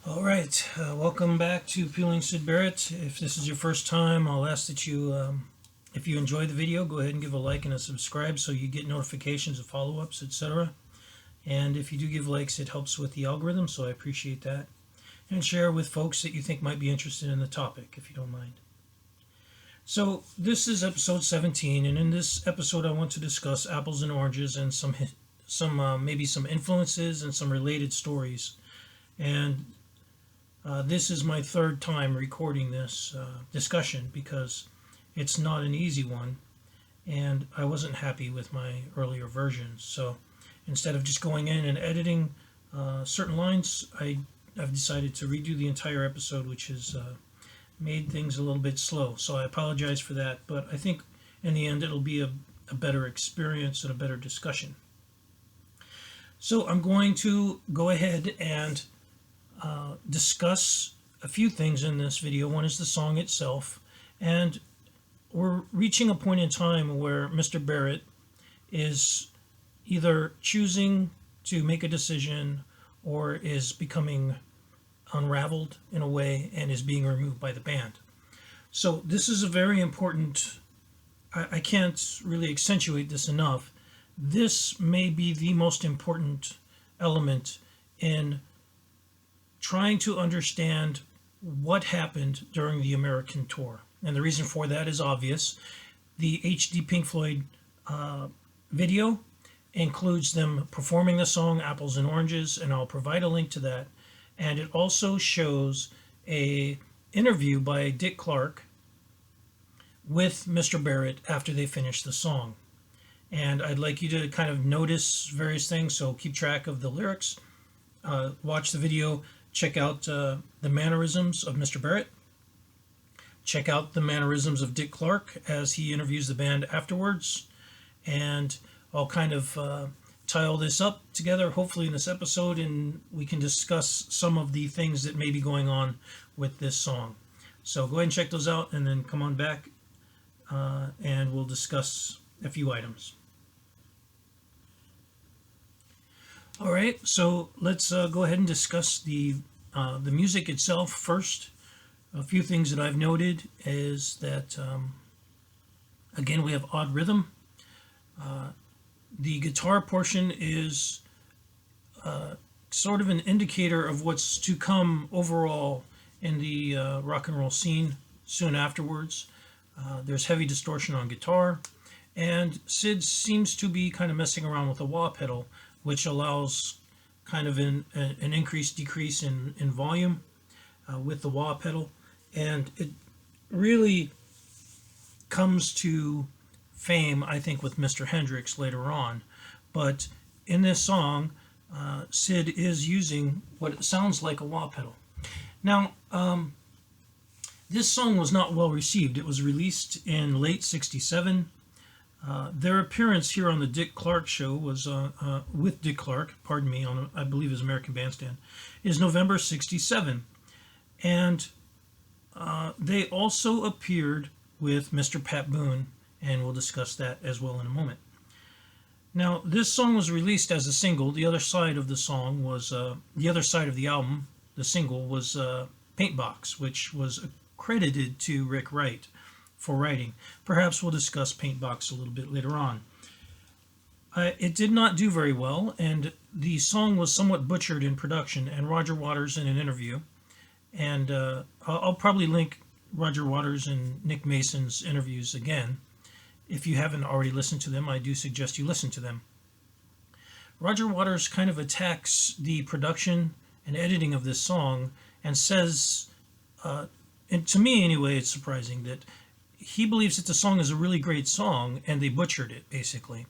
All right, welcome back to Peeling Syd Barrett. If this is your first time, I'll ask that if you enjoy the video, go ahead and give a like and a subscribe so you get notifications of follow-ups, etc. And if you do give likes, it helps with the algorithm, so I appreciate that. And share with folks that you think might be interested in the topic, if you don't mind. So this is episode 17, and in this episode, I want to discuss apples and oranges and maybe some influences and some related stories. And this is my third time recording this discussion because it's not an easy one, and I wasn't happy with my earlier versions. So instead of just going in and editing certain lines, I've decided to redo the entire episode, which has made things a little bit slow. So I apologize for that, but I think in the end it'll be a better experience and a better discussion. So I'm going to go ahead and discuss a few things in this video. One is the song itself, and we're reaching a point in time where Mr. Barrett is either choosing to make a decision or is becoming unraveled in a way and is being removed by the band. So this is a very important, I can't really accentuate this enough. This may be the most important element in trying to understand what happened during the American tour. And the reason for that is obvious. The HD Pink Floyd video includes them performing the song Apples and Oranges, and I'll provide a link to that. And it also shows a interview by Dick Clark with Mr. Barrett after they finished the song. And I'd like you to kind of notice various things, so keep track of the lyrics, watch the video, check out the mannerisms of Mr. Barrett. Check out the mannerisms of Dick Clark as he interviews the band afterwards. And I'll kind of tie all this up together, hopefully in this episode, and we can discuss some of the things that may be going on with this song. So go ahead and check those out, and then come on back and we'll discuss a few items. All right, so let's go ahead and discuss the music itself first. A few things that I've noted is that, again, we have odd rhythm. The guitar portion is sort of an indicator of what's to come overall in the rock and roll scene soon afterwards. There's heavy distortion on guitar, and Syd seems to be kind of messing around with a wah pedal, which allows kind of an increase-decrease in volume with the wah pedal. And it really comes to fame, I think, with Mr. Hendrix later on. But in this song, Syd is using what sounds like a wah pedal. Now, this song was not well received. It was released in late '67. Their appearance here on the Dick Clark show was with Dick Clark, pardon me, on I believe his American Bandstand, is November '67, and they also appeared with Mr. Pat Boone, and we'll discuss that as well in a moment. Now, this song was released as a single. The other side of the song was the other side of the album. The single was Paintbox, which was credited to Rick Wright for writing. Perhaps we'll discuss Paintbox a little bit later on. It did not do very well, and the song was somewhat butchered in production, and Roger Waters in an interview, and I'll probably link Roger Waters and Nick Mason's interviews again. If you haven't already listened to them, I do suggest you listen to them. Roger Waters kind of attacks the production and editing of this song and says, and to me anyway, it's surprising that he believes that the song is a really great song and they butchered it, basically.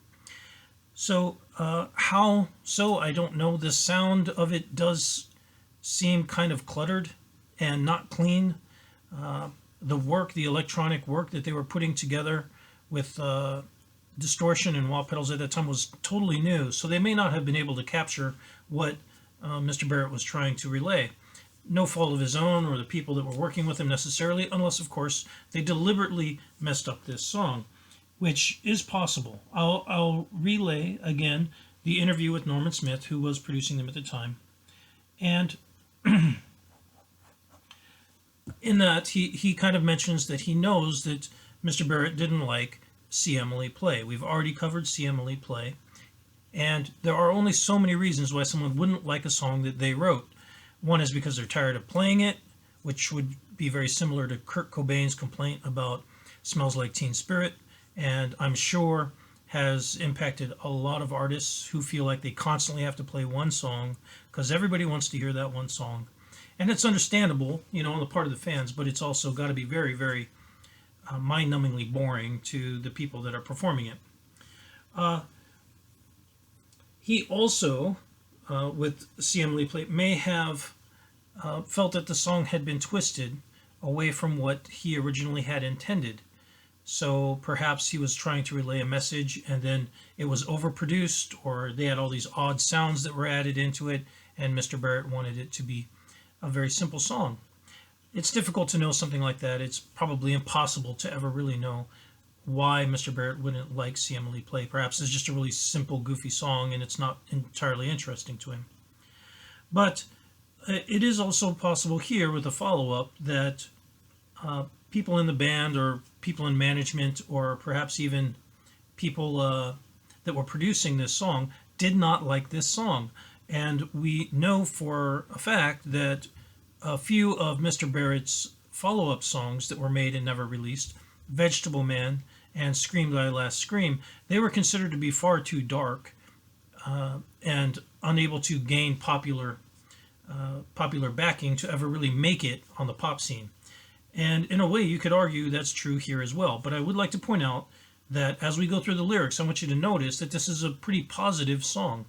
So how so, I don't know. The sound of it does seem kind of cluttered and not clean. The electronic work that they were putting together with distortion and wah pedals at that time was totally new, so they may not have been able to capture what Mr. Barrett was trying to relay. No fault of his own or the people that were working with him necessarily, unless, of course, they deliberately messed up this song, which is possible. I'll relay, again, the interview with Norman Smith, who was producing them at the time. And in that he kind of mentions that he knows that Mr. Barrett didn't like See Emily Play. We've already covered See Emily Play, and there are only so many reasons why someone wouldn't like a song that they wrote. One is because they're tired of playing it, which would be very similar to Kurt Cobain's complaint about Smells Like Teen Spirit, and I'm sure has impacted a lot of artists who feel like they constantly have to play one song because everybody wants to hear that one song. And it's understandable, on the part of the fans, but it's also got to be very, very mind-numbingly boring to the people that are performing it. He also, with See Emily Play, may have felt that the song had been twisted away from what he originally had intended. So perhaps he was trying to relay a message and then it was overproduced, or they had all these odd sounds that were added into it, and Mr. Barrett wanted it to be a very simple song. It's difficult to know something like that. It's probably impossible to ever really know why Mr. Barrett wouldn't like See Emily Play. Perhaps it's just a really simple, goofy song and it's not entirely interesting to him. But it is also possible here with a follow-up that people in the band or people in management or perhaps even people that were producing this song did not like this song. And we know for a fact that a few of Mr. Barrett's follow-up songs that were made and never released, Vegetable Man and Scream Thy Last Scream, they were considered to be far too dark and unable to gain popular backing to ever really make it on the pop scene. And in a way, you could argue that's true here as well. But I would like to point out that as we go through the lyrics, I want you to notice that this is a pretty positive song.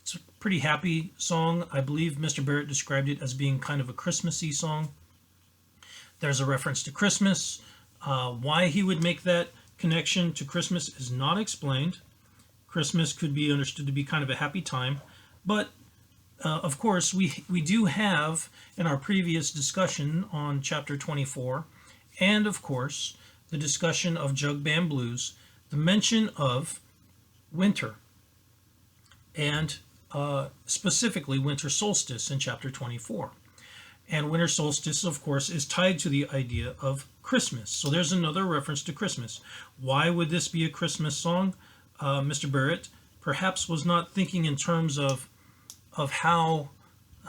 It's a pretty happy song. I believe Mr. Barrett described it as being kind of a Christmassy song. There's a reference to Christmas. Why he would make that connection to Christmas is not explained. Christmas could be understood to be kind of a happy time. But of course, we do have in our previous discussion on chapter 24, and of course, the discussion of Jug Band Blues, the mention of winter, and specifically winter solstice in chapter 24. And winter solstice, of course, is tied to the idea of Christmas. So there's another reference to Christmas. Why would this be a Christmas song? Mr. Barrett perhaps was not thinking in terms of how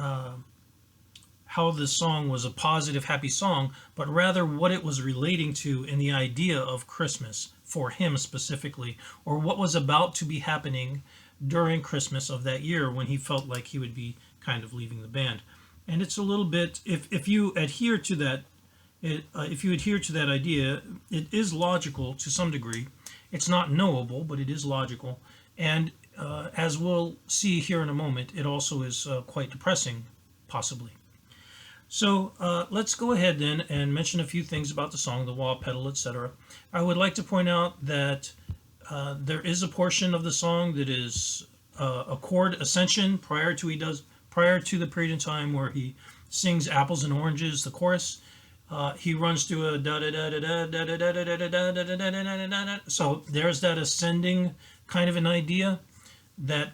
the song was a positive, happy song, but rather what it was relating to in the idea of Christmas for him specifically, or what was about to be happening during Christmas of that year when he felt like he would be kind of leaving the band. And it's a little bit, if you adhere to that, idea, it is logical to some degree. It's not knowable, but it is logical. And as we'll see here in a moment, it also is quite depressing, possibly. So let's go ahead then and mention a few things about the song, the wah pedal, etc. I would like to point out that there is a portion of the song that is a chord ascension prior to the period in time where he sings Apples and Oranges, the chorus. He runs through a da da da da da da da da da da da da da da da da. So there's that ascending kind of an idea that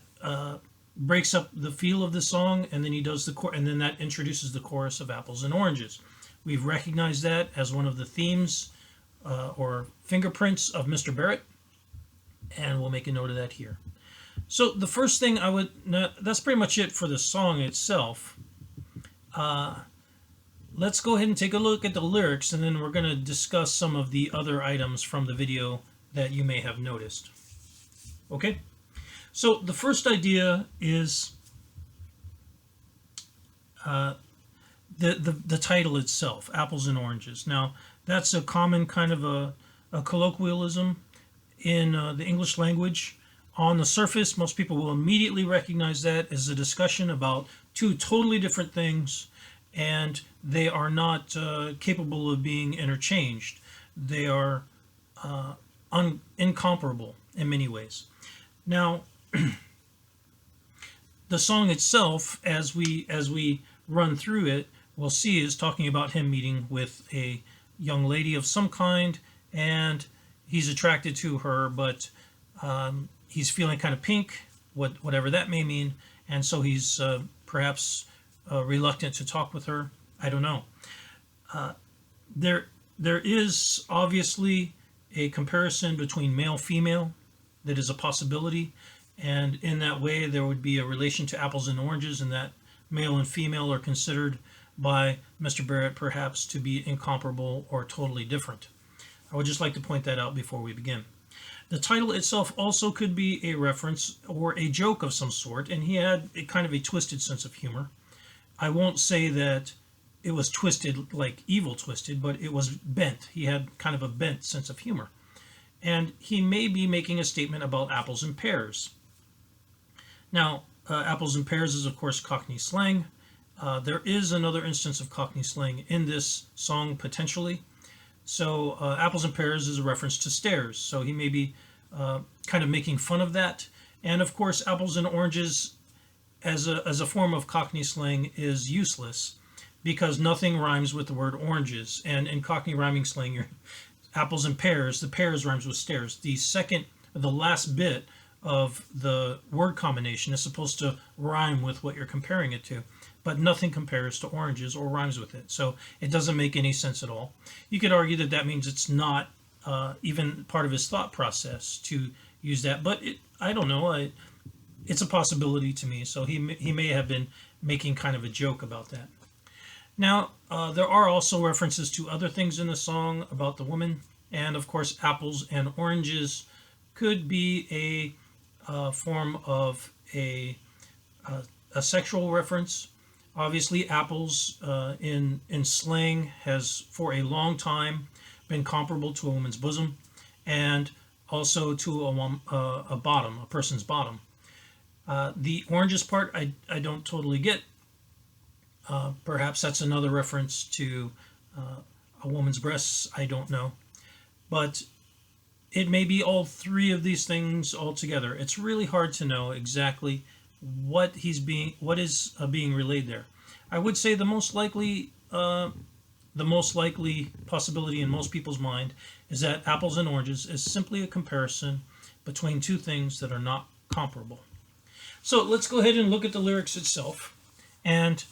breaks up the feel of the song, and then he does and then that introduces the chorus of Apples and Oranges. We've recognized that as one of the themes or fingerprints of Mr. Barrett, and we'll make a note of that here. So the first thing that's pretty much it for the song itself. Let's go ahead and take a look at the lyrics, and then we're going to discuss some of the other items from the video that you may have noticed. Okay? So the first idea is the title itself, Apples and Oranges. Now, that's a common kind of a colloquialism in the English language. On the surface, most people will immediately recognize that as a discussion about two totally different things, and they are not capable of being interchanged. They are incomparable in many ways. Now, the song itself, as we run through it, we'll see is talking about him meeting with a young lady of some kind, and he's attracted to her, but he's feeling kind of pink, whatever that may mean, and so he's perhaps reluctant to talk with her. I don't know. There is obviously a comparison between male female that is a possibility, and in that way there would be a relation to apples and oranges, and that male and female are considered by Mr. Barrett perhaps to be incomparable or totally different. I would just like to point that out before we begin. The title itself also could be a reference or a joke of some sort, and he had a kind of a twisted sense of humor. I won't say that it was twisted like evil twisted, but it was bent. He had kind of a bent sense of humor. And he may be making a statement about apples and pears. Now, apples and pears is, of course, Cockney slang. There is another instance of Cockney slang in this song, potentially. So, apples and pears is a reference to stairs. So, he may be kind of making fun of that. And, of course, apples and oranges as a form of Cockney slang is useless because nothing rhymes with the word oranges. And in Cockney rhyming slang, apples and pears, the pears rhymes with stairs. The last bit of the word combination is supposed to rhyme with what you're comparing it to, but nothing compares to oranges or rhymes with it. So it doesn't make any sense at all. You could argue that that means it's not even part of his thought process to use that, but I don't know. It's a possibility to me. So he may have been making kind of a joke about that. Now, there are also references to other things in the song about the woman, and of course, apples and oranges could be a form of a sexual reference. Obviously, apples in slang has for a long time been comparable to a woman's bosom, and also to a bottom, a person's bottom. The oranges part, I don't totally get. Perhaps that's another reference to a woman's breasts. I don't know. But it may be all three of these things all together. It's really hard to know exactly what is being relayed there. I would say the most likely possibility in most people's mind is that apples and oranges is simply a comparison between two things that are not comparable. So let's go ahead and look at the lyrics itself. And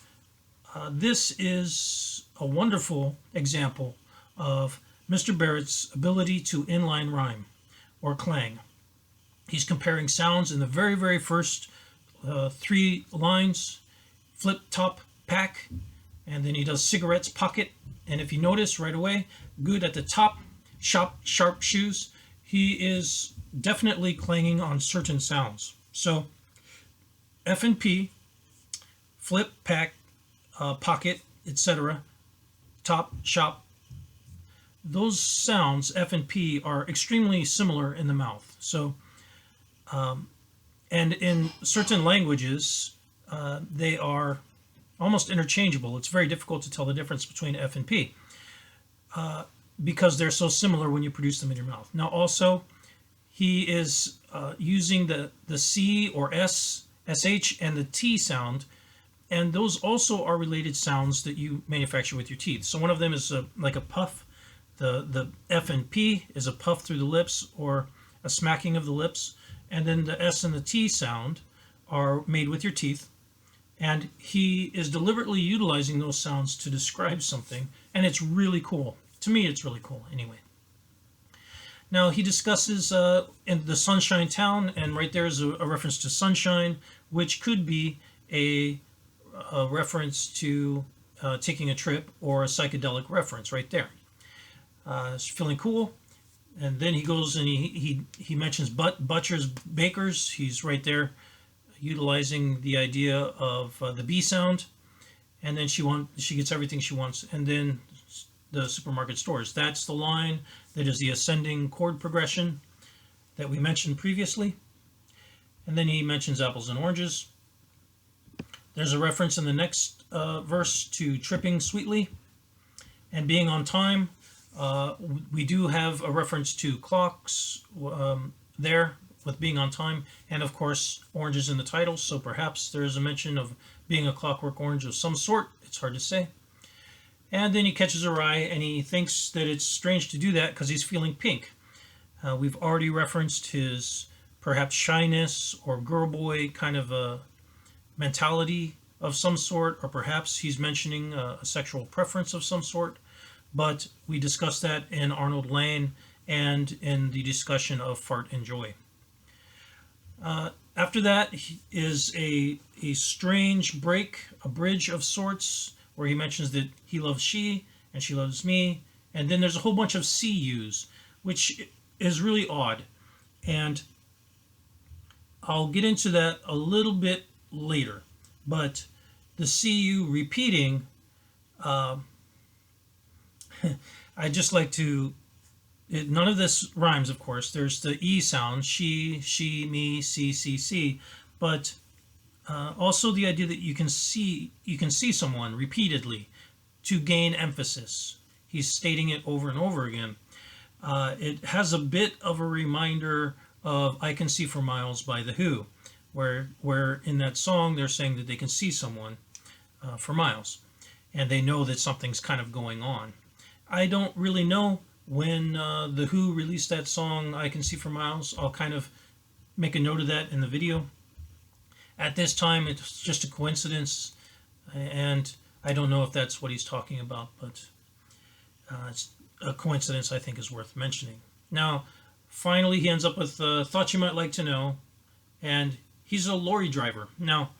this is a wonderful example of Mr. Barrett's ability to inline rhyme or clang. He's comparing sounds in the very, very first three lines: flip, top, pack, and then he does cigarettes, pocket. And if you notice right away, good at the top, shop, sharp shoes, he is definitely clanging on certain sounds. So F and P, flip, pack, pocket, etc., top, shop, those sounds, F and P, are extremely similar in the mouth. So, and in certain languages, they are almost interchangeable. It's very difficult to tell the difference between F and P because they're so similar when you produce them in your mouth. Now, also, he is using the C or S, SH, and the T sound, and those also are related sounds that you manufacture with your teeth. So one of them is like a puff. The F and P is a puff through the lips or a smacking of the lips. And then the S and the T sound are made with your teeth. And he is deliberately utilizing those sounds to describe something. And it's really cool. To me, it's really cool anyway. Now, he discusses in the Sunshine Town, and right there is a reference to sunshine, which could be a reference to taking a trip or a psychedelic reference right there. It's feeling cool. And then he goes and he mentions butchers, bakers. He's right there utilizing the idea of the B sound. And then she gets everything she wants. And then the supermarket stores. That's the line that is the ascending chord progression that we mentioned previously. And then he mentions apples and oranges. There's a reference in the next verse to tripping sweetly and being on time. We do have a reference to clocks there with being on time, and of course oranges in the title, so perhaps there's a mention of being a clockwork orange of some sort. It's hard to say. And then he catches her eye and he thinks that it's strange to do that because he's feeling pink. We've already referenced his perhaps shyness or girl boy kind of a mentality of some sort, or perhaps he's mentioning a sexual preference of some sort. but we discussed that in Arnold Lane and in the discussion of Fart and Joy. After that is a strange break, a bridge of sorts, where he mentions that he loves she and she loves me, and then there's a whole bunch of CUs, which is really odd, and I'll get into that a little bit later. But the CU repeating, I just like to, none of this rhymes, of course. There's the E sound, she, me, C, but also the idea that you can see someone repeatedly to gain emphasis. He's stating it over and over again. It has a bit of a reminder of I Can See for Miles by The Who, where in that song they're saying that they can see someone for miles, and they know that something's kind of going on. I don't really know when The Who released that song I Can See for Miles. I'll kind of make a note of that in the video. At this time, it's just a coincidence, and I don't know if that's what he's talking about, but it's a coincidence I think is worth mentioning. Now, finally, he ends up with Thought You Might Like to Know, and he's a lorry driver. Now,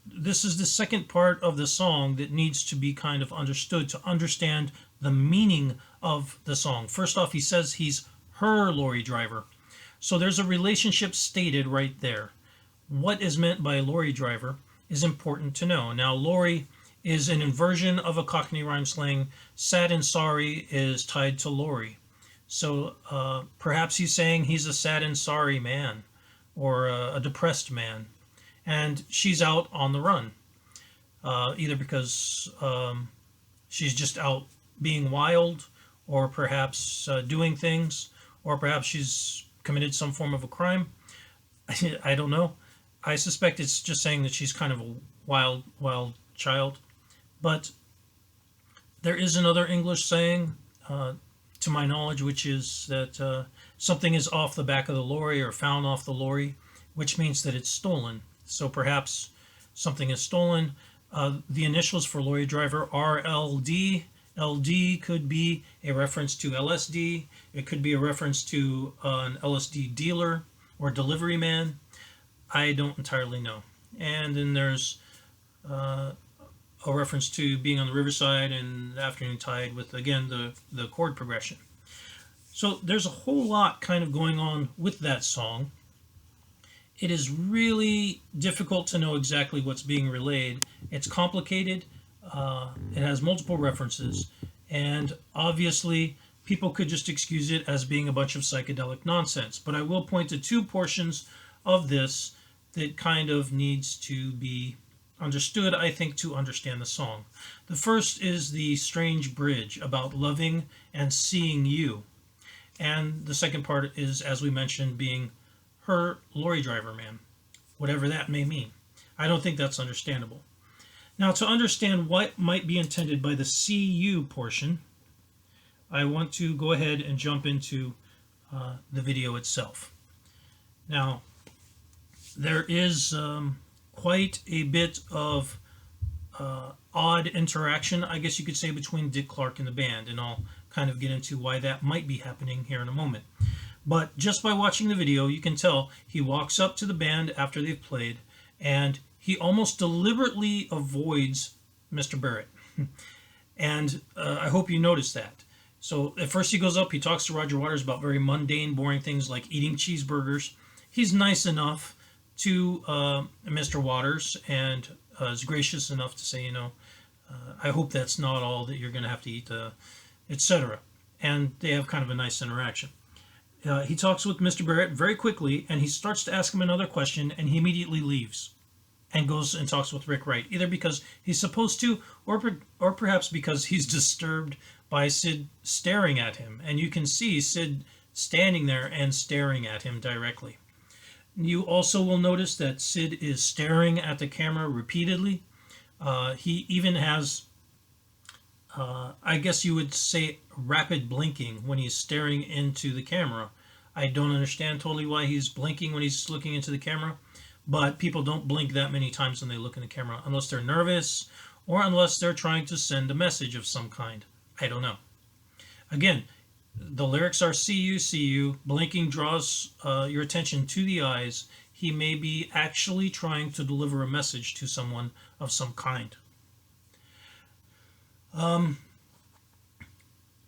this is the second part of the song that needs to be kind of understood to understand the meaning of the song. First off, he says he's her lorry driver. So there's a relationship stated right there. What is meant by lorry driver is important to know. Now, lorry is an inversion of a Cockney rhyme slang. Sad and sorry is tied to lorry. So perhaps he's saying he's a sad and sorry man, or a depressed man, and she's out on the run, either because she's just out being wild, or perhaps doing things, or perhaps she's committed some form of a crime. I don't know. I suspect it's just saying that she's kind of a wild child. But there is another English saying, to my knowledge, which is that something is off the back of the lorry or found off the lorry, which means that it's stolen. So perhaps something is stolen. The initials for lorry driver are LD. LD could be a reference to LSD. It could be a reference to an LSD dealer or delivery man. I don't entirely know. And then there's a reference to being on the riverside and afternoon tide with, again, the chord progression. So there's a whole lot kind of going on with that song. It is really difficult to know exactly what's being relayed. It's complicated. It has multiple references. And obviously, people could just excuse it as being a bunch of psychedelic nonsense. But I will point to two portions of this that kind of needs to be understood, I think, to understand the song. The first is the strange bridge about loving and seeing you. And the second part is, as we mentioned, being her lorry driver man, whatever that may mean. I don't think that's understandable. Now, to understand what might be intended by the CU portion, I want to go ahead and jump into the video itself. Now, there is quite a bit of odd interaction, I guess you could say, between Dick Clark and the band, and I'll kind of get into why that might be happening here in a moment. But just by watching the video, you can tell he walks up to the band after they've played, and he almost deliberately avoids Mr. Barrett. And I hope you noticed that. So at first he goes up, he talks to Roger Waters about very mundane, boring things like eating cheeseburgers. He's nice enough to Mr. Waters and is gracious enough to say, I hope that's not all that you're going to have to eat, etc. And they have kind of a nice interaction. He talks with Mr. Barrett very quickly, and he starts to ask him another question, and he immediately leaves and goes and talks with Rick Wright, either because he's supposed to, or perhaps because he's disturbed by Syd staring at him. And you can see Syd standing there and staring at him directly. You also will notice that Syd is staring at the camera repeatedly. He even has, I guess you would say, rapid blinking when he's staring into the camera. I don't understand totally why he's blinking when he's looking into the camera, but people don't blink that many times when they look in the camera unless they're nervous or unless they're trying to send a message of some kind. I don't know. Again, the lyrics are see you. Blinking draws your attention to the eyes. He may be actually trying to deliver a message to someone of some kind.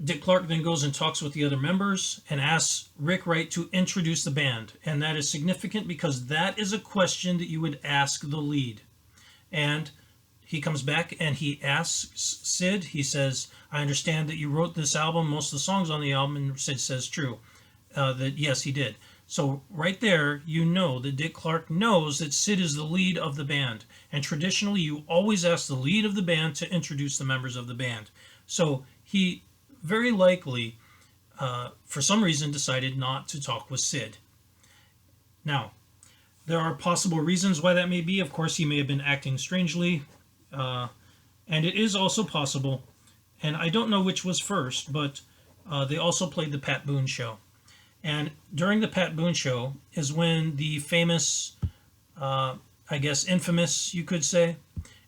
Dick Clark then goes and talks with the other members and asks Rick Wright to introduce the band. And that is significant because that is a question that you would ask the lead. And he comes back and he asks Syd, he says, I understand that you wrote this album, most of the songs on the album, and Syd says true. That yes, he did. So right there, you know that Dick Clark knows that Syd is the lead of the band. And traditionally, you always ask the lead of the band to introduce the members of the band. So he very likely, for some reason, decided not to talk with Syd. Now, there are possible reasons why that may be. Of course, he may have been acting strangely. And it is also possible, and I don't know which was first, but they also played the Pat Boone Show. And during the Pat Boone Show is when the famous, I guess infamous, you could say,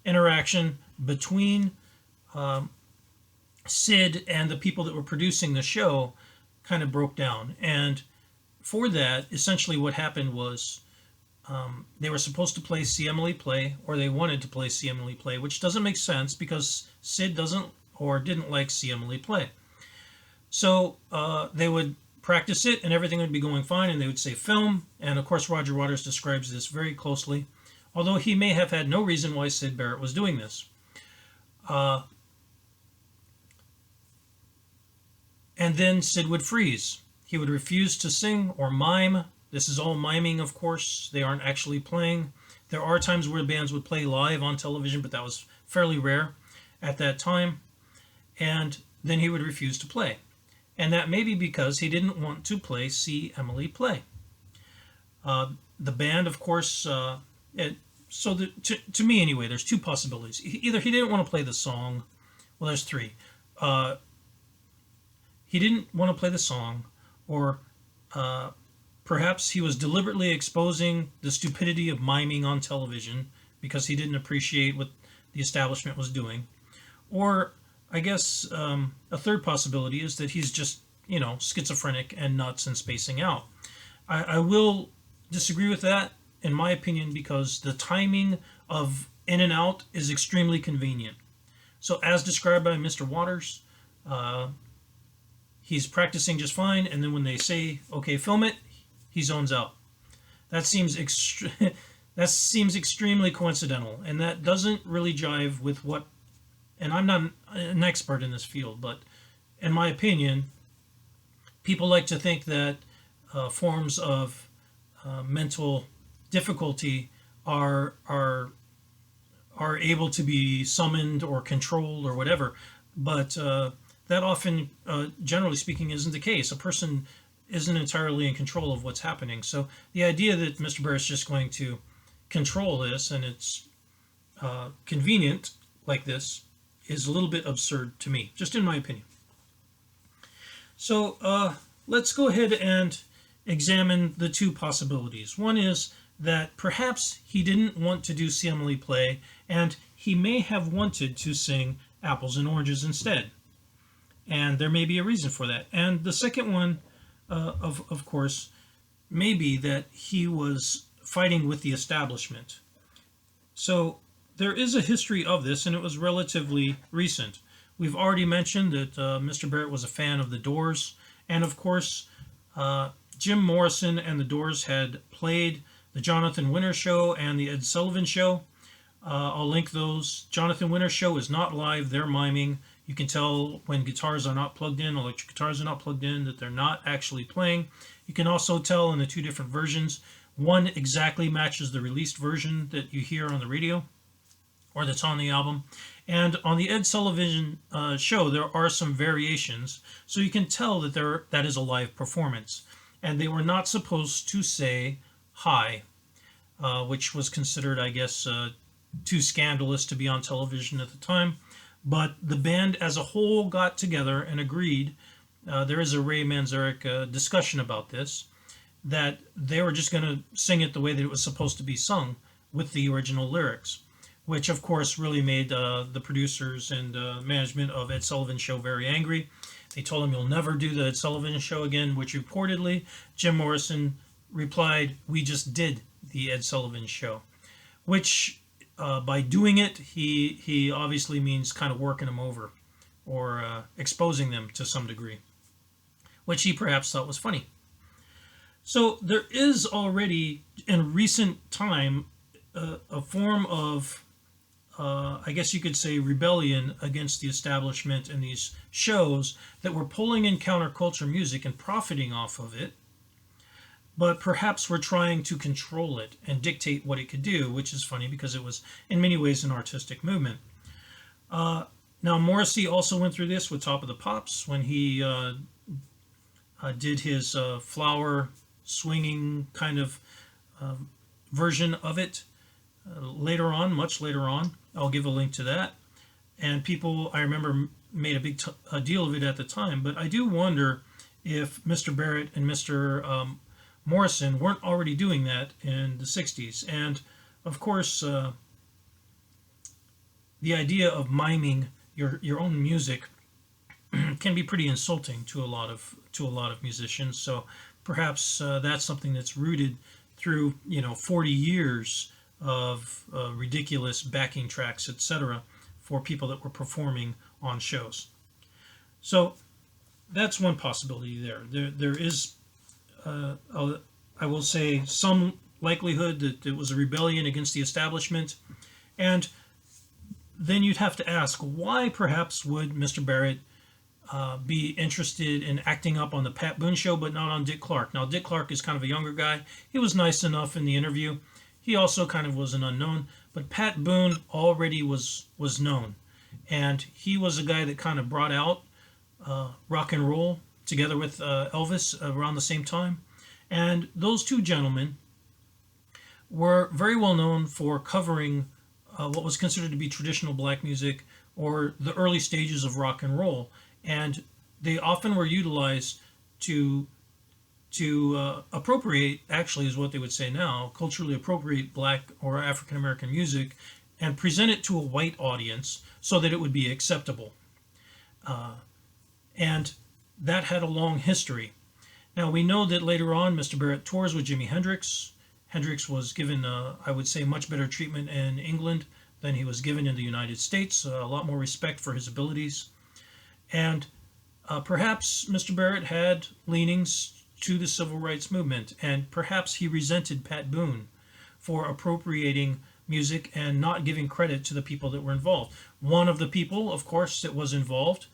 interaction between Syd and the people that were producing the show kind of broke down. And for that, essentially what happened was they were supposed to play See Emily Play, or they wanted to play See Emily Play, which doesn't make sense because Syd doesn't or didn't like See Emily Play. So they would practice it and everything would be going fine, and they would say film. And of course, Roger Waters describes this very closely, although he may have had no reason why Syd Barrett was doing this. And then Syd would freeze. He would refuse to sing or mime. This is all miming, of course. They aren't actually playing. There are times where bands would play live on television, but that was fairly rare at that time. And then he would refuse to play. And that may be because he didn't want to play See Emily Play. The band, of course, to me anyway, there's two possibilities. Either he didn't want to play the song. Well, there's three. He didn't want to play the song, or perhaps he was deliberately exposing the stupidity of miming on television because he didn't appreciate what the establishment was doing. Or I guess a third possibility is that he's just, schizophrenic and nuts and spacing out. I will disagree with that, in my opinion, because the timing of In and Out is extremely convenient. So as described by Mr. Waters, he's practicing just fine, and then when they say, okay, film it, he zones out. That seems extremely coincidental, and that doesn't really jive with what, and I'm not an expert in this field, but in my opinion, people like to think that forms of mental difficulty are able to be summoned or controlled or whatever, but that often, generally speaking, isn't the case. A person isn't entirely in control of what's happening. So the idea that Mr. Barrett's just going to control this and it's convenient like this is a little bit absurd to me, just in my opinion. So let's go ahead and examine the two possibilities. One is that perhaps he didn't want to do See Emily Play, and he may have wanted to sing Apples and Oranges instead. And there may be a reason for that. And the second one, of course, may be that he was fighting with the establishment. So there is a history of this, and it was relatively recent. We've already mentioned that Mr. Barrett was a fan of the Doors, and of course, Jim Morrison and the Doors had played the Jonathan Winter Show and the Ed Sullivan Show. I'll link those. Jonathan Winter Show is not live, they're miming. You can tell when guitars are not plugged in, electric guitars are not plugged in, that they're not actually playing. You can also tell in the two different versions. One exactly matches the released version that you hear on the radio, or that's on the album. And on the Ed Sullivan show, there are some variations, so you can tell that that is a live performance. And they were not supposed to say hi, which was considered, I guess, too scandalous to be on television at the time. But the band as a whole got together and agreed, there is a Ray Manzarek discussion about this, that they were just going to sing it the way that it was supposed to be sung with the original lyrics, which of course really made the producers and management of Ed Sullivan's show very angry. They told him, "You'll never do the Ed Sullivan show again," which reportedly Jim Morrison replied, "We just did the Ed Sullivan show," which by doing it, he obviously means kind of working them over or exposing them to some degree, which he perhaps thought was funny. So there is already in recent time a form of, I guess you could say, rebellion against the establishment in these shows that were pulling in counterculture music and profiting off of it, but perhaps were trying to control it and dictate what it could do, which is funny because it was in many ways an artistic movement. Now, Morrissey also went through this with Top of the Pops when he did his flower swinging kind of version of it later on, much later on. I'll give a link to that. And people, I remember, made a deal of it at the time. But I do wonder if Mr. Barrett and Mr. Morrison weren't already doing that in the 60s. And, of course, the idea of miming your own music can be pretty insulting to a lot of musicians. So perhaps that's something that's rooted through 40 years of ridiculous backing tracks, etc., for people that were performing on shows. So that's one possibility there. There is, I will say, some likelihood that it was a rebellion against the establishment, and then you'd have to ask, why perhaps would Mr. Barrett be interested in acting up on the Pat Boone show, but not on Dick Clark? Now, Dick Clark is kind of a younger guy. He was nice enough in the interview. He also kind of was an unknown, but Pat Boone already was known, and he was a guy that kind of brought out rock and roll together with Elvis around the same time, and those two gentlemen were very well known for covering what was considered to be traditional black music or the early stages of rock and roll, and they often were utilized to appropriate, actually is what they would say now, culturally appropriate black or African American music and present it to a white audience so that it would be acceptable. And that had a long history. Now we know that later on Mr. Barrett tours with Jimi Hendrix. Hendrix was given, I would say, much better treatment in England than he was given in the United States, a lot more respect for his abilities. And perhaps Mr. Barrett had leanings to the civil rights movement, and perhaps he resented Pat Boone for appropriating music and not giving credit to the people that were involved. One of the people, of course, that was involved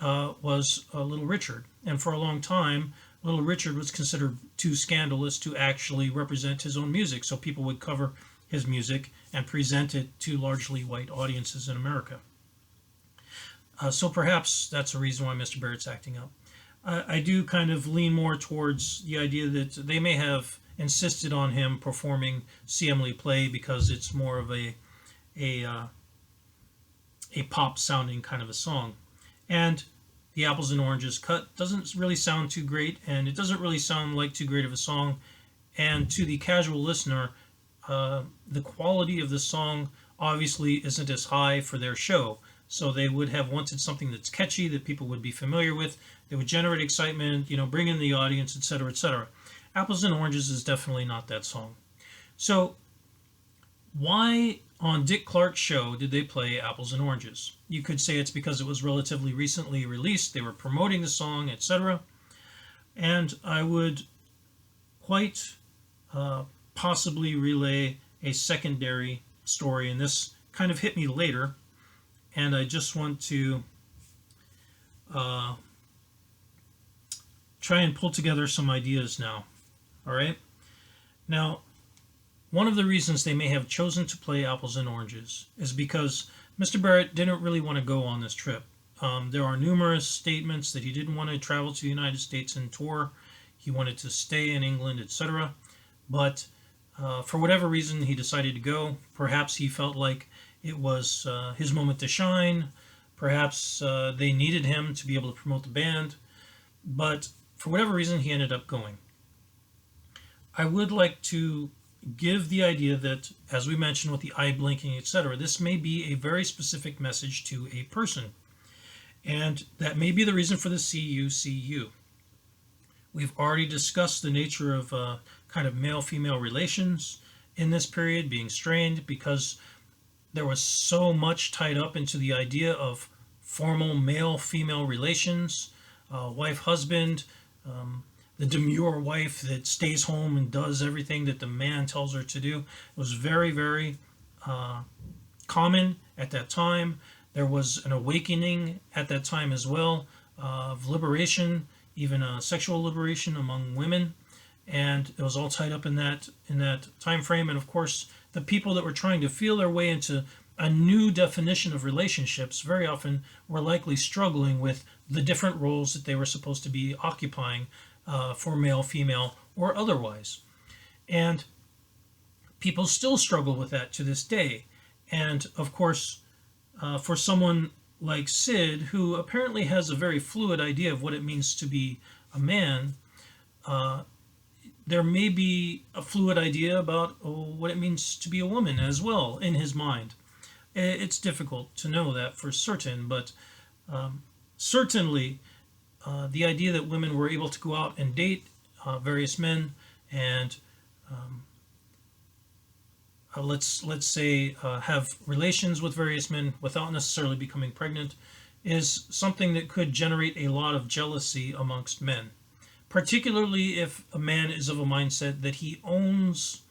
was Little Richard, and for a long time Little Richard was considered too scandalous to actually represent his own music, so people would cover his music and present it to largely white audiences in America. So perhaps that's a reason why Mr. Barrett's acting up. I do kind of lean more towards the idea that they may have insisted on him performing See Emily Play because it's more of a pop sounding kind of a song. And the Apples and Oranges cut doesn't really sound too great, and it doesn't really sound like too great of a song. And to the casual listener, the quality of the song obviously isn't as high for their show. So they would have wanted something that's catchy, that people would be familiar with, that would generate excitement, bring in the audience, etc., etc. Apples and Oranges is definitely not that song. So why on Dick Clark's show did they play Apples and Oranges? You could say it's because it was relatively recently released, they were promoting the song, etc. And I would quite possibly relay a secondary story, and this kind of hit me later, and I just want to try and pull together some ideas now. All right? Now, one of the reasons they may have chosen to play Apples and Oranges is because Mr. Barrett didn't really want to go on this trip. There are numerous statements that he didn't want to travel to the United States and tour. He wanted to stay in England, etc. But for whatever reason, he decided to go. Perhaps he felt like it was his moment to shine. Perhaps they needed him to be able to promote the band. But for whatever reason, he ended up going. I would like to, give the idea that, as we mentioned with the eye blinking, etc., this may be a very specific message to a person. And that may be the reason for the see you, see you. We've already discussed the nature of kind of male-female relations in this period being strained because there was so much tied up into the idea of formal male-female relations, wife-husband, the demure wife that stays home and does everything that the man tells her to do. It was very, very common at that time. There was an awakening at that time as well of liberation, even sexual liberation among women, and it was all tied up in that time frame. And of course, the people that were trying to feel their way into a new definition of relationships very often were likely struggling with the different roles that they were supposed to be occupying for male, female, or otherwise. And people still struggle with that to this day. And of course, for someone like Syd, who apparently has a very fluid idea of what it means to be a man, there may be a fluid idea about what it means to be a woman as well in his mind. It's difficult to know that for certain, but certainly the idea that women were able to go out and date various men and let's say have relations with various men without necessarily becoming pregnant is something that could generate a lot of jealousy amongst men, particularly if a man is of a mindset that he owns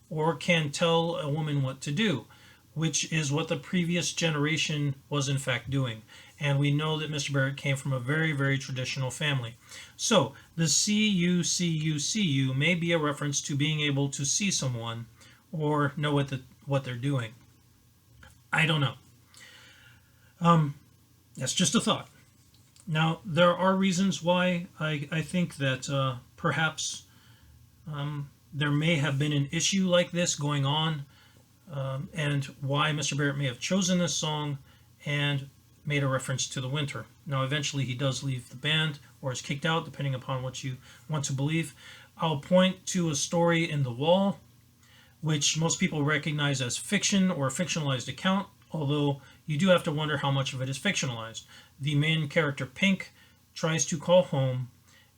or can tell a woman what to do, which is what the previous generation was in fact doing. And we know that Mr. Barrett came from a very, very traditional family. So the see you, see you, see you may be a reference to being able to see someone or know what they're doing. I don't know. That's just a thought. Now, there are reasons why I think that perhaps there may have been an issue like this going on, and why Mr. Barrett may have chosen this song and made a reference to the winter. Now, eventually he does leave the band or is kicked out, depending upon what you want to believe. I'll point to a story in The Wall, which most people recognize as fiction or a fictionalized account, although you do have to wonder how much of it is fictionalized. The main character, Pink, tries to call home,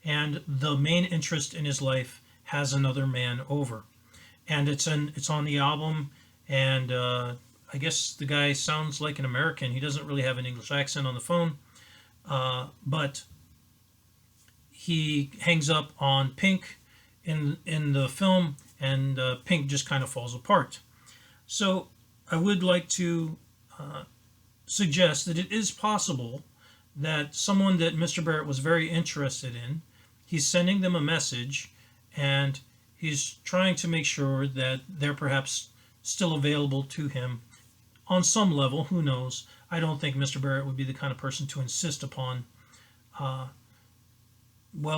and the main interest in his life has another man over. And it's on the album, and I guess the guy sounds like an American. He doesn't really have an English accent on the phone, but he hangs up on Pink in the film, and Pink just kind of falls apart. So I would like to suggest that it is possible that someone that Mr. Barrett was very interested in, he's sending them a message, and he's trying to make sure that they're perhaps still available to him on some level. Who knows? I don't think Mr. Barrett would be the kind of person to insist upon, well,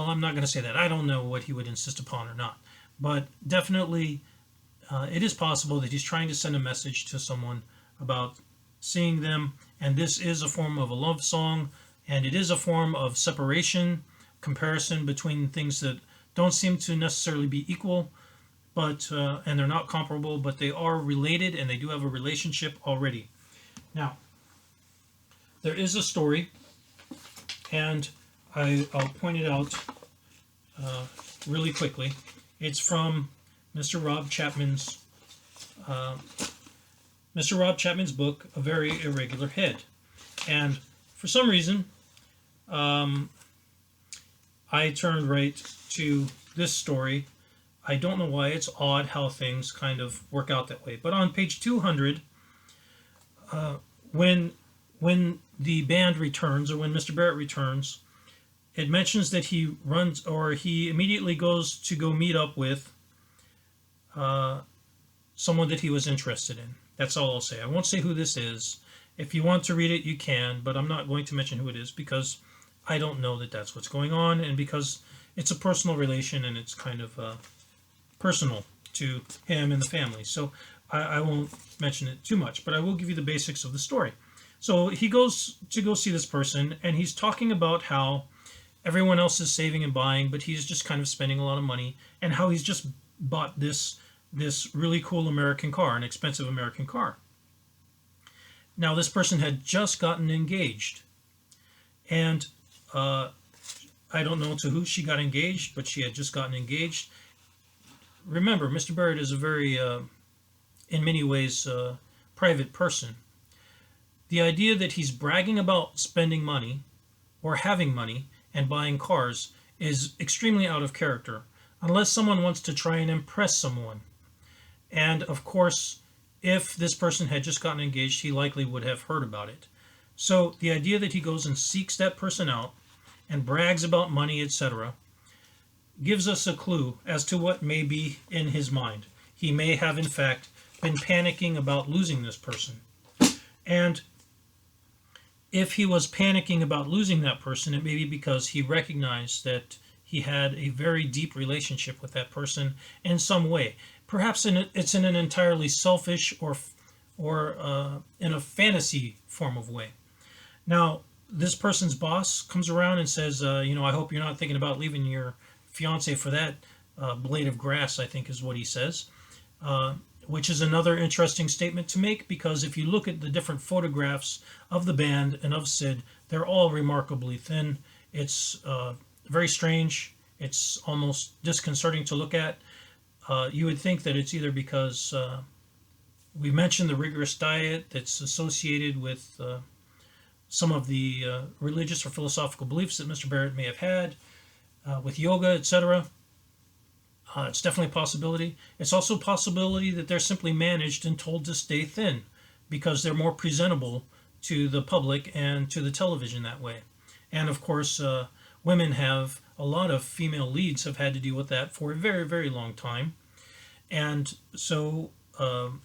I'm not going to say that. I don't know what he would insist upon or not. But definitely it is possible that he's trying to send a message to someone about seeing them, and this is a form of a love song, and it is a form of separation, comparison between things that don't seem to necessarily be equal, but and they're not comparable, but they are related, and they do have a relationship already. Now, there is a story, and I'll point it out really quickly. It's from Mr. Rob Chapman's book, A Very Irregular Head. And for some reason, I turned right to this story. I don't know why. It's odd how things kind of work out that way. But on page 200, when the band returns, or when Mr. Barrett returns, it mentions that he runs, or he immediately goes to go meet up with someone that he was interested in. That's all I'll say. I won't say who this is. If you want to read it, you can, but I'm not going to mention who it is because I don't know that that's what's going on, and because it's a personal relation and it's kind of personal to him and the family. So I won't mention it too much, but I will give you the basics of the story. So he goes to go see this person, and he's talking about how everyone else is saving and buying, but he's just kind of spending a lot of money, and how he's just bought this this really cool American car, an expensive American car. Now, this person had just gotten engaged, and I don't know to who she got engaged, but she had just gotten engaged. Remember, Mr. Barrett is a very, in many ways, private person. The idea that he's bragging about spending money or having money and buying cars is extremely out of character, unless someone wants to try and impress someone. And of course, if this person had just gotten engaged, he likely would have heard about it. So the idea that he goes and seeks that person out and brags about money, etc., gives us a clue as to what may be in his mind. He may have, in fact, been panicking about losing this person. And if he was panicking about losing that person, it may be because he recognized that he had a very deep relationship with that person in some way. Perhaps it's in an entirely selfish or in a fantasy form of way. Now, this person's boss comes around and says, I hope you're not thinking about leaving your fiance for that blade of grass, I think is what he says, which is another interesting statement to make, because if you look at the different photographs of the band and of Syd, they're all remarkably thin. It's very strange. It's almost disconcerting to look at. You would think that it's either because we mentioned the rigorous diet that's associated with some of the religious or philosophical beliefs that Mr. Barrett may have had, with yoga, etc. It's definitely a possibility. It's also a possibility that they're simply managed and told to stay thin because they're more presentable to the public and to the television that way. And of course, women have, a lot of female leads have had to deal with that for a very, very long time. And so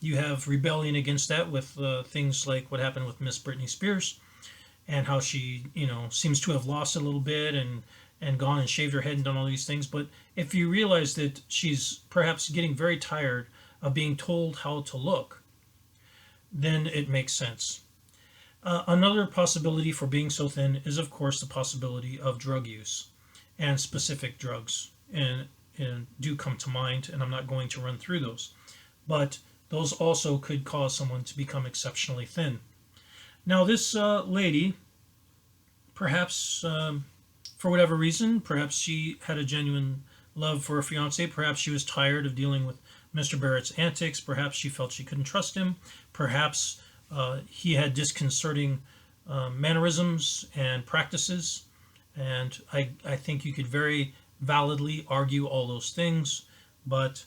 you have rebellion against that with things like what happened with Miss Britney Spears, and how she, seems to have lost a little bit and gone and shaved her head and done all these things. But if you realize that she's perhaps getting very tired of being told how to look, then it makes sense. Another possibility for being so thin is, of course, the possibility of drug use, and specific drugs and do come to mind, and I'm not going to run through those. But those also could cause someone to become exceptionally thin. Now, this lady, perhaps for whatever reason, perhaps she had a genuine love for her fiance, perhaps she was tired of dealing with Mr. Barrett's antics, perhaps she felt she couldn't trust him, perhaps he had disconcerting mannerisms and practices, and I think you could very validly argue all those things, but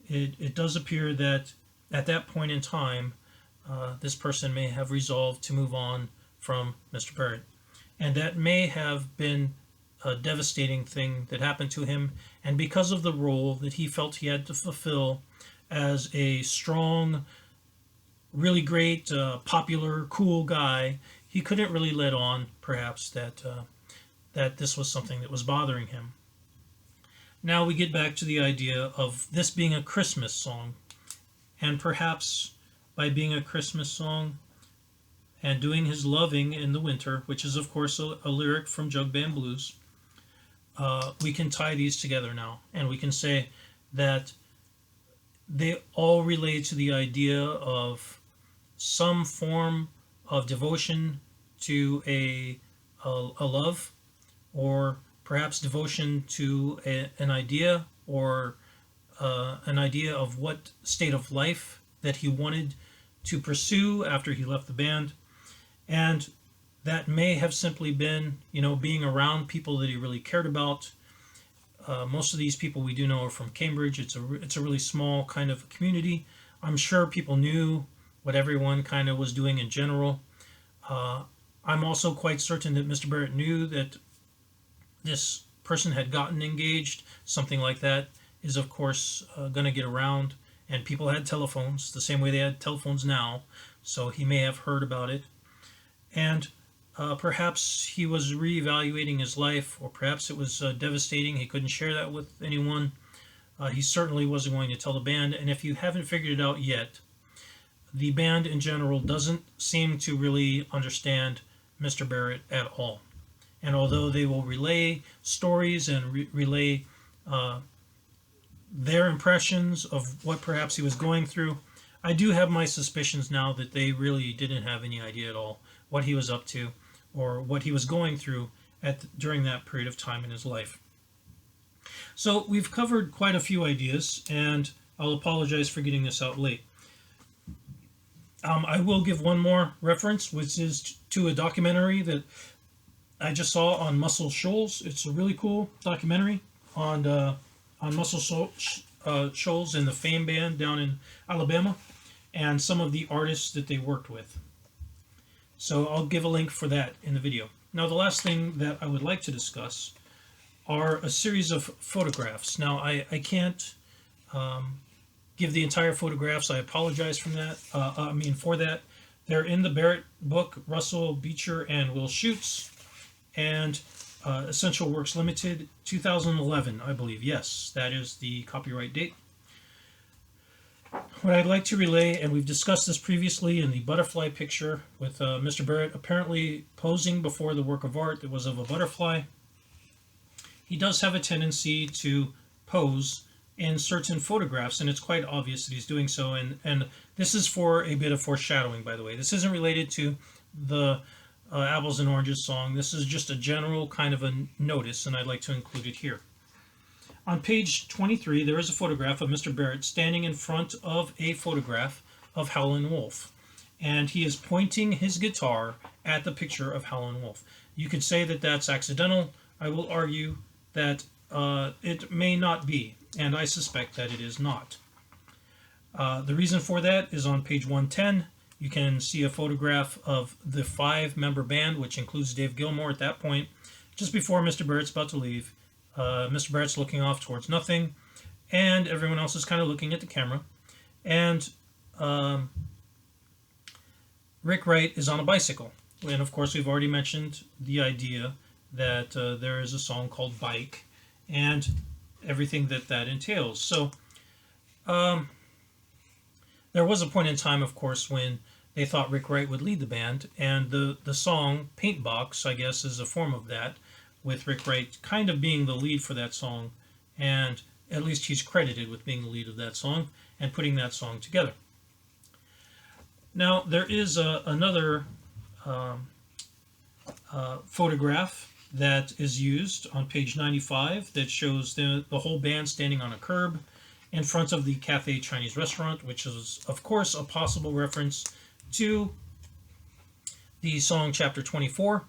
it does appear that at that point in time, this person may have resolved to move on from Mr. Barrett. And that may have been a devastating thing that happened to him. And because of the role that he felt he had to fulfill as a strong, really great, popular, cool guy, he couldn't really let on, perhaps, that this was something that was bothering him. Now we get back to the idea of this being a Christmas song. And perhaps by being a Christmas song and doing his loving in the winter, which is of course a lyric from Jug Band Blues, we can tie these together now, and we can say that they all relate to the idea of some form of devotion to a love, or perhaps devotion to an idea, or an idea of what state of life that he wanted to pursue after he left the band. And that may have simply been, being around people that he really cared about. Most of these people we do know are from Cambridge. It's a really small kind of community. I'm sure people knew what everyone kind of was doing in general. I'm also quite certain that Mr. Barrett knew that this person had gotten engaged. Something like that is, of course, going to get around. And people had telephones, the same way they had telephones now. So he may have heard about it. And perhaps he was reevaluating his life, or perhaps it was devastating. He couldn't share that with anyone. He certainly wasn't going to tell the band. And if you haven't figured it out yet, the band in general doesn't seem to really understand Mr. Barrett at all. And although they will relay stories and relay their impressions of what perhaps he was going through. I do have my suspicions now that they really didn't have any idea at all what he was up to or what he was going through during that period of time in his life. So we've covered quite a few ideas, and I'll apologize for getting this out late. I will give one more reference, which is to a documentary that I just saw on Muscle Shoals. It's a really cool documentary on Muscle Shoals and the Fame Band down in Alabama, and some of the artists that they worked with. So I'll give a link for that in the video. Now, the last thing that I would like to discuss are a series of photographs. Now, I can't give the entire photographs. I apologize for that. They're in the Barrett book, Russell Beecher and Will Schutz, and Essential Works Limited, 2011, I believe. Yes, that is the copyright date. What I'd like to relay, and we've discussed this previously in the butterfly picture with Mr. Barrett apparently posing before the work of art that was of a butterfly. He does have a tendency to pose in certain photographs, and it's quite obvious that he's doing so. And this is for a bit of foreshadowing, by the way. This isn't related to the Apples and Oranges song. This is just a general kind of a notice, and I'd like to include it here. On page 23, there is a photograph of Mr. Barrett standing in front of a photograph of Howlin' Wolf, and he is pointing his guitar at the picture of Howlin' Wolf. You could say that that's accidental. I will argue that it may not be, and I suspect that it is not. The reason for that is on page 110. You can see a photograph of the 5-member band, which includes Dave Gilmour at that point, just before Mr. Barrett's about to leave. Mr. Barrett's looking off towards nothing, and everyone else is kind of looking at the camera. And Rick Wright is on a bicycle. And of course, we've already mentioned the idea that there is a song called Bike, and everything that entails. So there was a point in time, of course, when they thought Rick Wright would lead the band, and the song Paint Box, I guess, is a form of that, with Rick Wright kind of being the lead for that song, and at least he's credited with being the lead of that song and putting that song together. Now, there is another photograph that is used on page 95 that shows the whole band standing on a curb in front of the Cathay Chinese restaurant, which is, of course, a possible reference to the song Chapter 24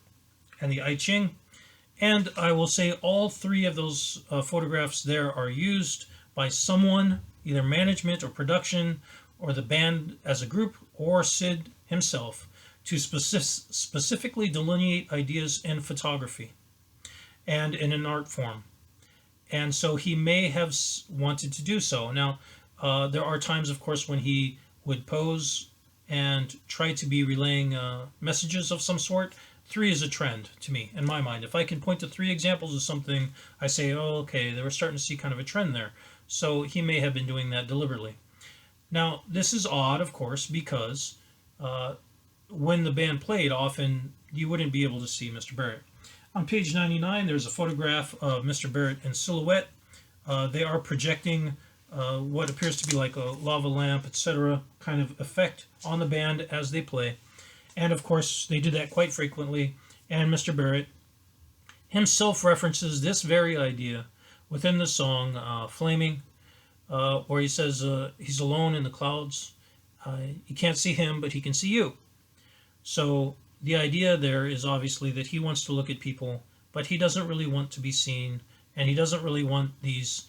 and the I Ching. And I will say all 3 of those photographs there are used by someone, either management or production, or the band as a group, or Syd himself, to specifically delineate ideas in photography and in an art form. And so he may have wanted to do so. Now, there are times, of course, when he would pose and try to be relaying messages of some sort. 3 is a trend to me, in my mind. If I can point to 3 examples of something, I say, oh, okay, they were starting to see kind of a trend there. So he may have been doing that deliberately. Now, this is odd, of course, because when the band played, often you wouldn't be able to see Mr. Barrett. On page 99, there's a photograph of Mr. Barrett in silhouette. They are projecting what appears to be like a lava lamp, etc., kind of effect on the band as they play. And of course, they do that quite frequently. And Mr. Barrett himself references this very idea within the song Flaming, where he says he's alone in the clouds. You can't see him, but he can see you. So the idea there is obviously that he wants to look at people, but he doesn't really want to be seen, and he doesn't really want these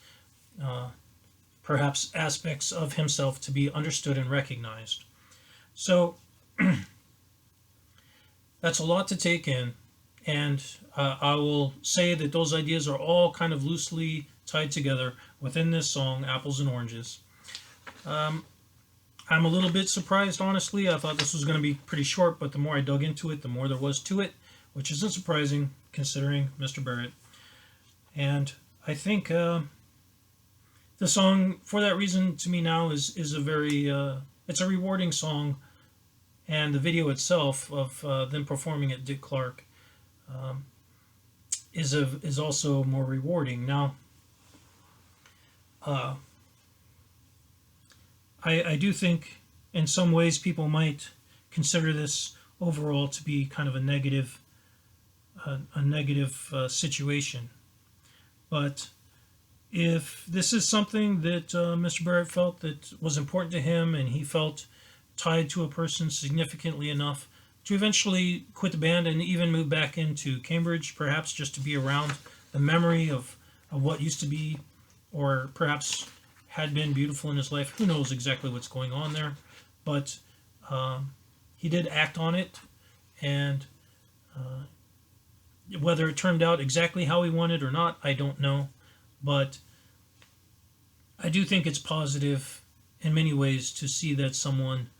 perhaps aspects of himself to be understood and recognized. So that's a lot to take in, and I will say that those ideas are all kind of loosely tied together within this song, Apples and Oranges. I'm a little bit surprised, honestly. I thought this was going to be pretty short, but the more I dug into it, the more there was to it, which isn't surprising considering Mr. Barrett. And I think the song, for that reason, to me now is a very, it's a rewarding song. And the video itself of them performing at Dick Clark is also more rewarding. Now, Uh, I do think in some ways people might consider this overall to be kind of a negative situation. But if this is something that Mr. Barrett felt that was important to him, and he felt tied to a person significantly enough to eventually quit the band and even move back into Cambridge, perhaps just to be around the memory of what used to be, or perhaps had been beautiful in his life. Who knows exactly what's going on there, but he did act on it, and whether it turned out exactly how he wanted or not, I don't know, but I do think it's positive in many ways to see that someone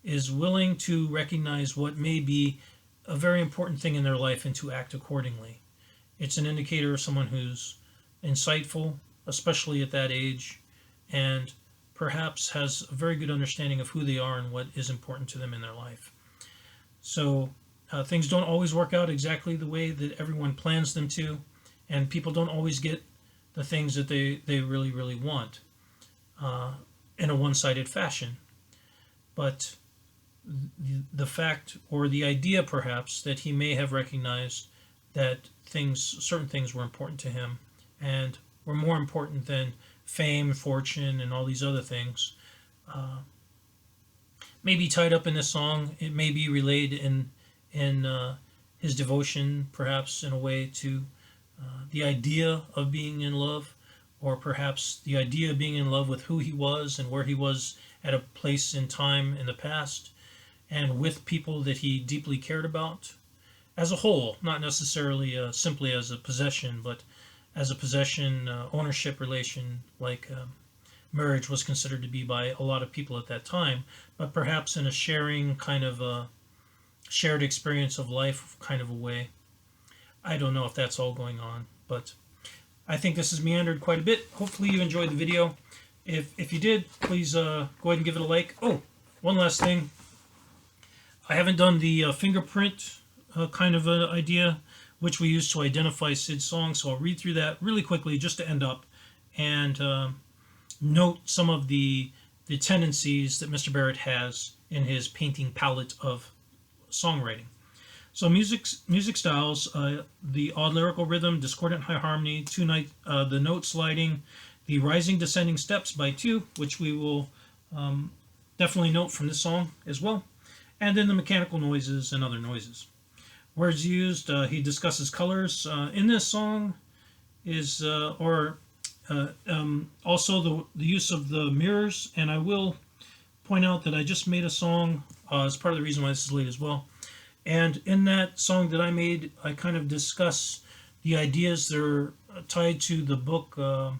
is willing to recognize what may be a very important thing in their life and to act accordingly. It's an indicator of someone who's insightful, especially at that age, and perhaps has a very good understanding of who they are and what is important to them in their life. So things don't always work out exactly the way that everyone plans them to, and people don't always get the things that they really, really want in a one-sided fashion. But the fact, or the idea perhaps, that he may have recognized that certain things were important to him and were more important than fame, fortune, and all these other things, may be tied up in this song. It may be relayed in his devotion, perhaps in a way, to the idea of being in love, or perhaps the idea of being in love with who he was and where he was at a place in time in the past, and with people that he deeply cared about as a whole, not necessarily simply as a possession, but as a possession ownership relation, like marriage was considered to be by a lot of people at that time, but perhaps in a sharing kind of a shared experience of life kind of a way. I don't know if that's all going on, but I think this has meandered quite a bit. Hopefully you enjoyed the video. If you did, please go ahead and give it a like. Oh, one last thing. I haven't done the fingerprint kind of idea, which we use to identify Syd's songs, so I'll read through that really quickly just to end up and note some of the tendencies that Mr. Barrett has in his painting palette of songwriting. So music styles, the odd lyrical rhythm, discordant high harmony, the note sliding, the rising descending steps by two, which we will definitely note from this song as well, and then the mechanical noises and other noises. Words used, he discusses colors in this song, is also the use of the mirrors, and I will point out that I just made a song as part of the reason why this is late as well. And in that song that I made, I kind of discuss the ideas that are tied to the Book of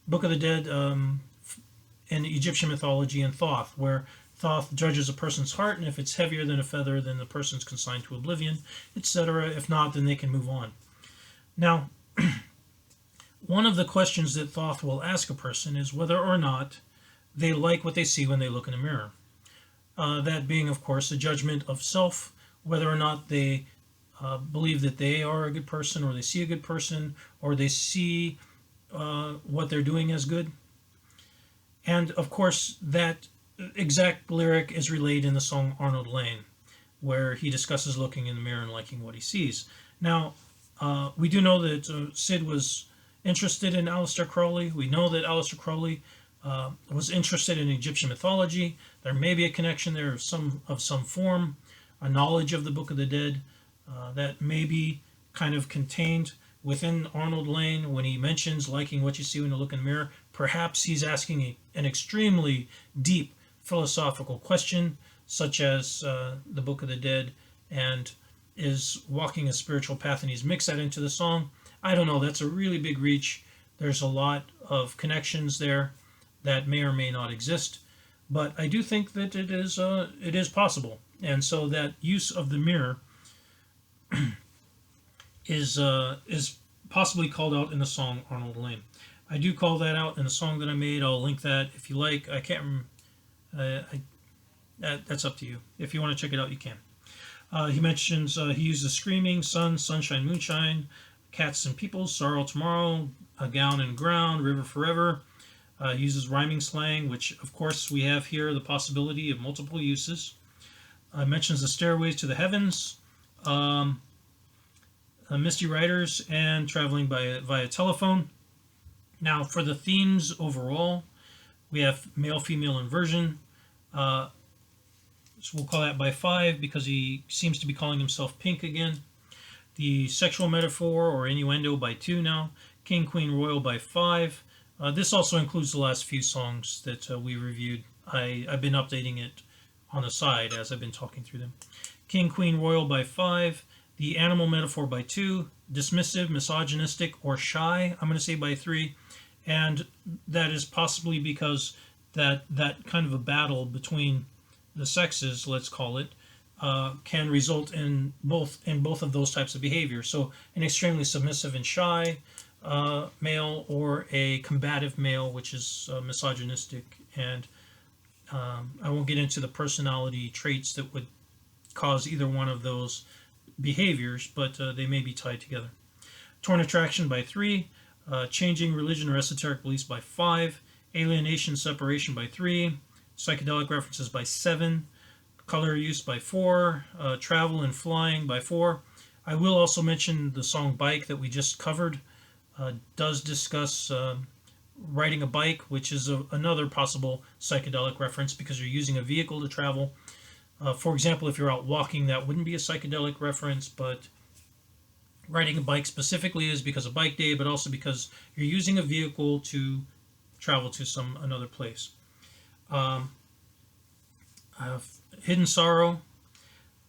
the Dead in Egyptian mythology and Thoth, where Thoth judges a person's heart, and if it's heavier than a feather, then the person's consigned to oblivion, etc. If not, then they can move on. Now, one of the questions that Thoth will ask a person is whether or not they like what they see when they look in a mirror. That being, of course, a judgment of self, whether or not they believe that they are a good person, or they see a good person, or they see what they're doing as good. And, of course, that exact lyric is relayed in the song Arnold Lane, where he discusses looking in the mirror and liking what he sees. Now, we do know that Syd was interested in Aleister Crowley. We know that Aleister Crowley was interested in Egyptian mythology. There may be a connection there of some form, a knowledge of the Book of the Dead that may be kind of contained within Arnold Lane when he mentions liking what you see when you look in the mirror. Perhaps he's asking an extremely deep philosophical question, such as the Book of the Dead, and is walking a spiritual path, and he's mixed that into the song. I don't know. That's a really big reach. There's a lot of connections there that may or may not exist, but I do think that it is possible, and so that use of the mirror is possibly called out in the song Arnold Lane. I do call that out in the song that I made. I'll link that if you like. I can't. That's up to you. If you want to check it out, you can. He mentions he uses screaming, sun, sunshine, moonshine, cats and people, sorrow tomorrow, a gown and ground, river forever, Uses rhyming slang, which of course we have here the possibility of multiple uses. Mentions the stairways to the heavens, misty riders, and traveling via telephone. Now, for the themes overall, we have male female inversion. So we'll call that by 5 because he seems to be calling himself Pink again. The sexual metaphor or innuendo by 2 now. King, Queen, Royal by 5. This also includes the last few songs that we reviewed. I've been updating it on the side as I've been talking through them. King, Queen, Royal by 5. The animal metaphor by 2. Dismissive, misogynistic, or shy, I'm going to say by 3. And that is possibly because that kind of a battle between the sexes, let's call it, can result in both of those types of behavior. So an extremely submissive and shy male, or a combative male, which is misogynistic. And I won't get into the personality traits that would cause either one of those behaviors, but they may be tied together. Torn attraction by 3. Changing religion or esoteric beliefs by 5. Alienation, separation by 3. Psychedelic references by 7. Color use by 4. Travel and flying by 4. I will also mention the song Bike that we just covered does discuss riding a bike, which is another possible psychedelic reference because you're using a vehicle to travel. For example, if you're out walking, that wouldn't be a psychedelic reference, but riding a bike specifically is because of Bike Day, but also because you're using a vehicle to travel to another place. Hidden Sorrow,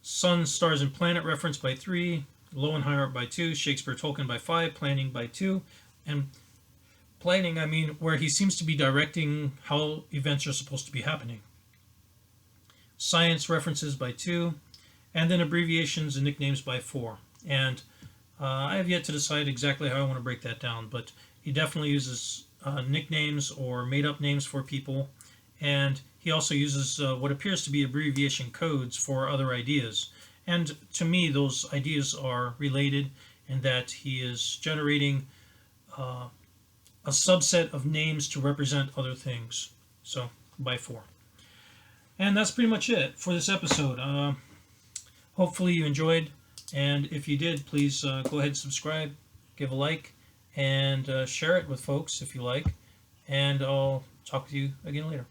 Sun, Stars, and Planet reference by 3. Low and High Art by 2. Shakespeare, Tolkien by 5. Planning by 2. And planning, I mean, where he seems to be directing how events are supposed to be happening. Science references by 2. And then abbreviations and nicknames by 4. And I have yet to decide exactly how I want to break that down, but he definitely uses nicknames or made-up names for people, and he also uses what appears to be abbreviation codes for other ideas. And to me, those ideas are related in that he is generating a subset of names to represent other things. So, by 4. And that's pretty much it for this episode. Hopefully you enjoyed. And if you did, please go ahead and subscribe, give a like, and share it with folks if you like. And I'll talk to you again later.